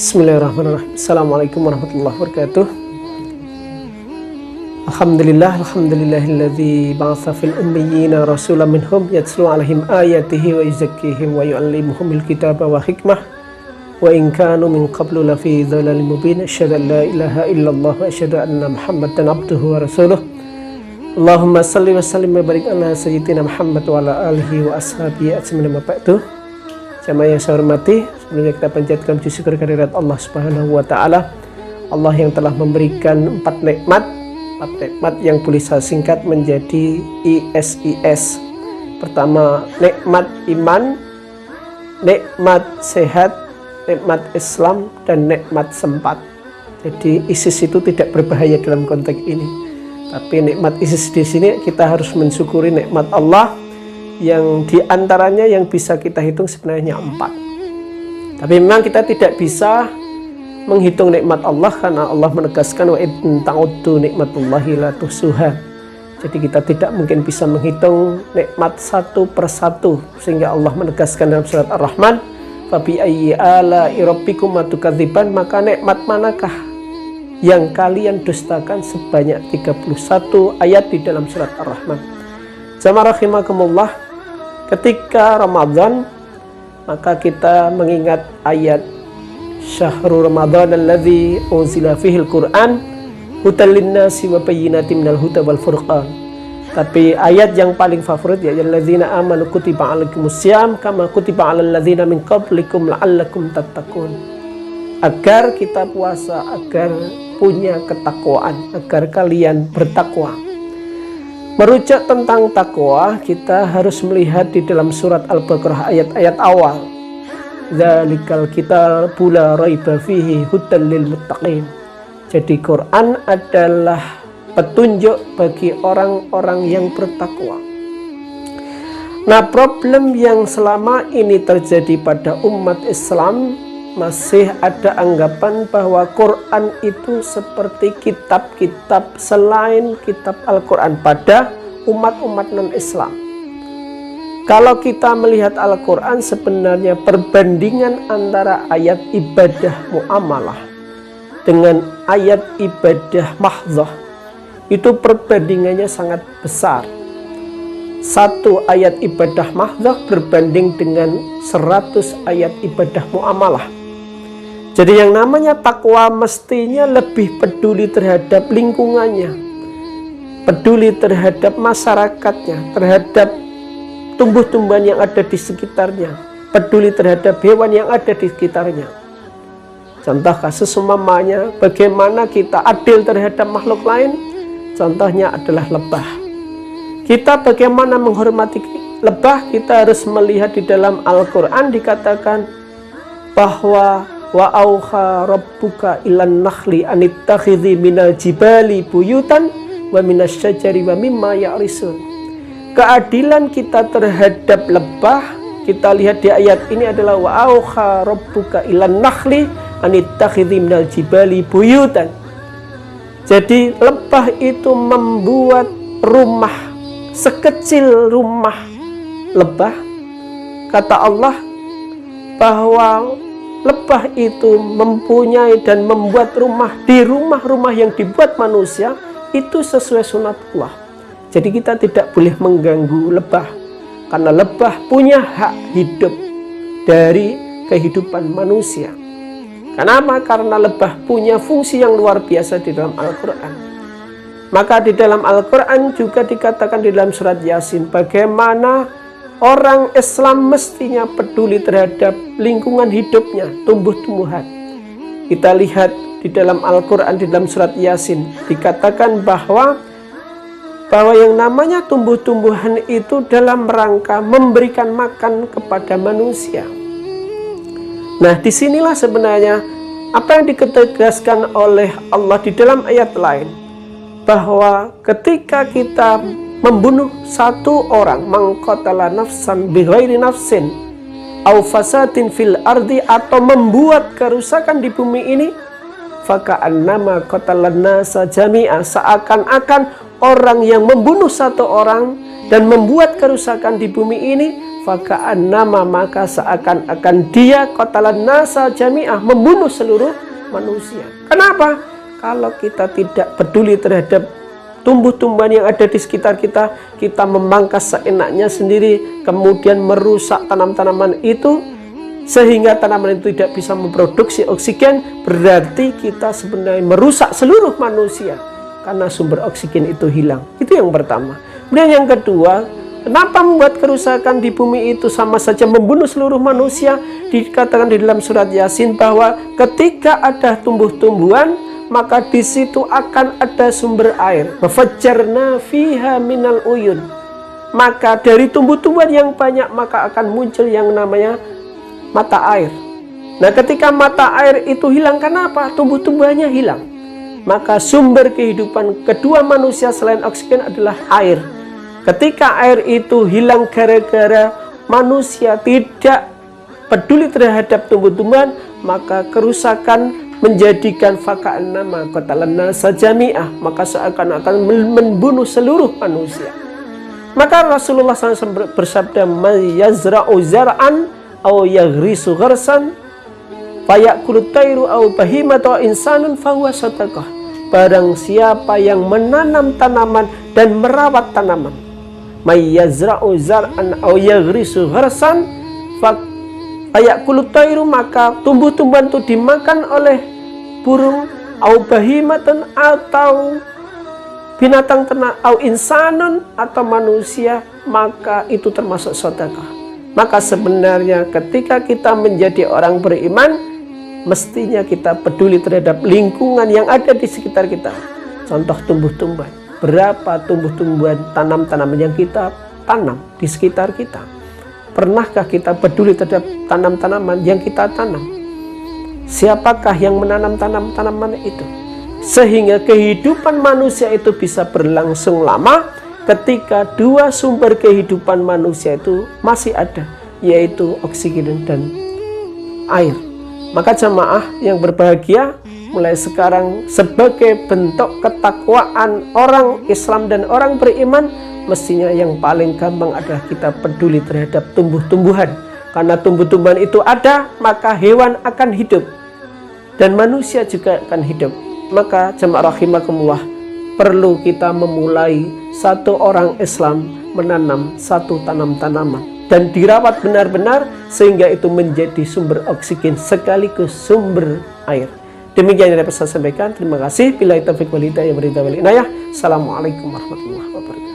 Bismillahirrahmanirrahim. Assalamualaikum warahmatullahi wabarakatuh. Alhamdulillahilladzi ba'atsa fil ummiyina rasulan minhum yatlu 'alaihim ayatihi wa yuzakkihim wa yu'allimuhumul kitaba wa hikmah wa in kanu min qablu lafi dhalalin mubin. Asyhadu an la ilaha illallah wa asyhadu anna Muhammadan abduhu wa rasuluh. Allahumma shalli wa sallim wa barik ala sayyidina Muhammad wa ala alihi wa ashabihi ajmain. Jamaah yang saya hormati, sebelumnya kita panjatkan puji syukur kehadirat Allah Subhanahu wa taala. Allah yang telah memberikan empat nikmat yang boleh saya singkat menjadi ISIS. Pertama, nikmat iman, nikmat sehat, nikmat Islam, dan nikmat sempat. Jadi ISIS itu tidak berbahaya dalam konteks ini. Tapi nikmat ISIS di sini kita harus mensyukuri nikmat Allah yang diantaranya yang bisa kita hitung sebenarnya 4. Tapi memang kita tidak bisa menghitung nikmat Allah karena Allah menegaskan wa in ta'uddu nikmatullahi la tuhsuha. Jadi kita tidak mungkin bisa menghitung nikmat satu persatu, sehingga Allah menegaskan dalam surat Ar-Rahman, fa bi ayyi ala'i rabbikum tukadziban, maka nikmat manakah yang kalian dustakan, sebanyak 31 ayat di dalam surat Ar-Rahman. Jamaah rahimakumullah, ketika Ramadan maka kita mengingat ayat Syahrul Ramadan alladzi unzila fihil Qur'an hudan linnasi wa bayyinatin minal huda wal furqan. Tapi ayat yang paling favorit ya alladzina amanu kutiba alaikumusiyam kama kutiba alal ladzina min qablikum la'allakum tattaqun. Agar kita puasa, agar punya ketakwaan, agar kalian bertakwa. Merujuk tentang takwa, kita harus melihat di dalam surat Al-Baqarah ayat-ayat awal. Dzalikal kitabu la raiba fihi hudan lil muttaqin. Jadi Quran adalah petunjuk bagi orang-orang yang bertakwa. Nah, problem yang selama ini terjadi pada umat Islam, masih ada anggapan bahwa Quran itu seperti kitab-kitab selain kitab Al-Quran pada umat-umat non-Islam. Kalau kita melihat Al-Quran, sebenarnya perbandingan antara ayat ibadah muamalah dengan ayat ibadah mahdzah itu perbandingannya sangat besar. Satu ayat ibadah mahdzah berbanding dengan 100 ayat ibadah muamalah. Jadi yang namanya takwa mestinya lebih peduli terhadap lingkungannya, peduli terhadap masyarakatnya, terhadap tumbuh-tumbuhan yang ada di sekitarnya, peduli terhadap hewan yang ada di sekitarnya. Contoh kasus umpamanya bagaimana kita adil terhadap makhluk lain, contohnya adalah lebah. Kita bagaimana menghormati lebah, kita harus melihat di dalam Al-Quran dikatakan bahwa wa auha rabbuka ilan nakhli anittakhidhi minal jibali buyutan wa minasyajari wa mimma ya'risun. Keadilan kita terhadap lebah, kita lihat di ayat ini adalah wa auha rabbuka ilan nakhli anittakhidhi minal jibali buyutan. Jadi lebah itu membuat rumah, sekecil rumah lebah, kata Allah bahwa lebah itu mempunyai dan membuat rumah di rumah-rumah yang dibuat manusia itu sesuai sunatullah. Jadi kita tidak boleh mengganggu lebah, karena lebah punya hak hidup dari kehidupan manusia. Kenapa? Karena lebah punya fungsi yang luar biasa di dalam Al-Quran. Maka di dalam Al-Quran juga dikatakan di dalam surat Yasin bagaimana orang Islam mestinya peduli terhadap lingkungan hidupnya, tumbuh-tumbuhan. Kita lihat di dalam Al-Quran, di dalam surat Yasin, dikatakan bahwa yang namanya tumbuh-tumbuhan itu dalam rangka memberikan makan kepada manusia. Nah, disinilah sebenarnya apa yang ditegaskan oleh Allah di dalam ayat lain, bahwa ketika kita membunuh satu orang, mangqatala nafsan bighairi nafsin au fasadin fil ardi, atau membuat kerusakan di bumi ini, faka'annama qatalan nasa jami'a, seakan-akan orang yang membunuh satu orang dan membuat kerusakan di bumi ini faka'annama, maka seakan-akan dia qatalan nasa jami'ah, membunuh seluruh manusia. Kenapa? Kalau kita tidak peduli terhadap tumbuh-tumbuhan yang ada di sekitar kita, kita memangkas seenaknya sendiri, kemudian merusak tanam-tanaman itu sehingga tanaman itu tidak bisa memproduksi oksigen, berarti kita sebenarnya merusak seluruh manusia karena sumber oksigen itu hilang. Itu yang pertama. Kemudian yang kedua, kenapa membuat kerusakan di bumi itu sama saja membunuh seluruh manusia? Dikatakan di dalam surat Yasin bahwa ketika ada tumbuh-tumbuhan, maka di situ akan ada sumber air. Wafajjarna fiha minal uyun. Maka dari tumbuh-tumbuhan yang banyak maka akan muncul yang namanya mata air. Nah, ketika mata air itu hilang, kenapa? Tumbuh-tumbuhannya hilang. Maka sumber kehidupan kedua manusia selain oksigen adalah air. Ketika air itu hilang gara-gara manusia tidak peduli terhadap tumbuh-tumbuhan, maka kerusakan menjadikan faka'annama qatalan nasa jami'ah, maka seakan-akan membunuh seluruh manusia. Maka Rasulullah SAW bersabda, "Man yazra'u zar'an aw yaghrisu gharsan fayakulu tayru aw bahimatu insanun fahuwa sadaqah." Barang siapa yang menanam tanaman dan merawat tanaman, may yazra'u zar'an aw yaghrisu gharsan fayakulu tayru, maka tumbuh-tumbuhan itu dimakan oleh burung, au bahimatan, atau binatang ternak, au insanun, atau manusia, maka itu termasuk sedekah. Maka sebenarnya ketika kita menjadi orang beriman, mestinya kita peduli terhadap lingkungan yang ada di sekitar kita. Contoh tumbuh-tumbuhan, berapa tumbuh-tumbuhan, tanam-tanaman yang kita tanam di sekitar kita? Pernahkah kita peduli terhadap tanam-tanaman yang kita tanam? Siapakah yang menanam tanaman itu? Sehingga kehidupan manusia itu bisa berlangsung lama ketika dua sumber kehidupan manusia itu masih ada, yaitu oksigen dan air. Maka jamaah yang berbahagia, mulai sekarang sebagai bentuk ketakwaan orang Islam dan orang beriman, mestinya yang paling gampang adalah kita peduli terhadap tumbuh-tumbuhan. Karena tumbuh-tumbuhan itu ada, maka hewan akan hidup dan manusia juga akan hidup. Maka jamaah rahimakumullah, perlu kita memulai satu orang Islam menanam satu tanaman dan dirawat benar-benar sehingga itu menjadi sumber oksigen sekaligus sumber air. Demikian yang dapat saya sampaikan. Terima kasih. Billahi taufiq wal hidayah. Assalamualaikum warahmatullahi wabarakatuh.